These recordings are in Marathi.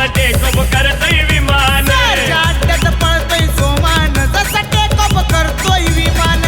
जसं टेकअप करतोय विमान अड्ड्यात पळतोय जोमान जसं टेकअप करतोय विमान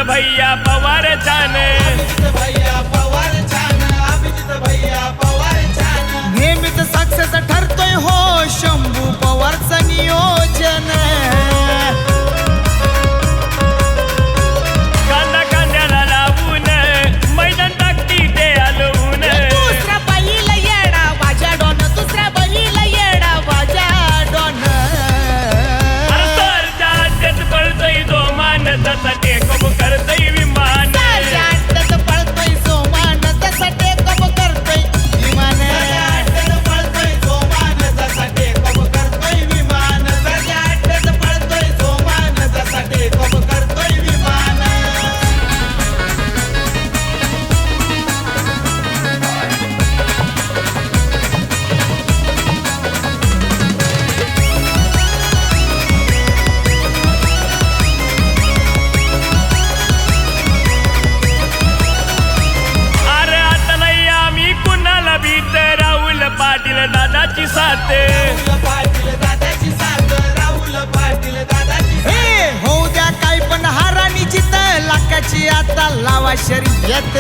भैया पवार छान नेहमीच सक्सेस ठरतोय हो शंभू पवारचं नियोजन कांदा कांद्याला लावून मैदान टाकती ते हलवून दुसरा बैल येडा वाजा डॉन दुसरा बैल येडा वाजा डॉन सरच्या अड्ड्यात पळतोय जोमान जसं टेकअप करतोय विमान पळतोय जोमान जसं टेकअप करतोय विमान पाटील दादाची साथ होऊ द्या काय पण हारानी चित लाखाची आता लावा शर्यत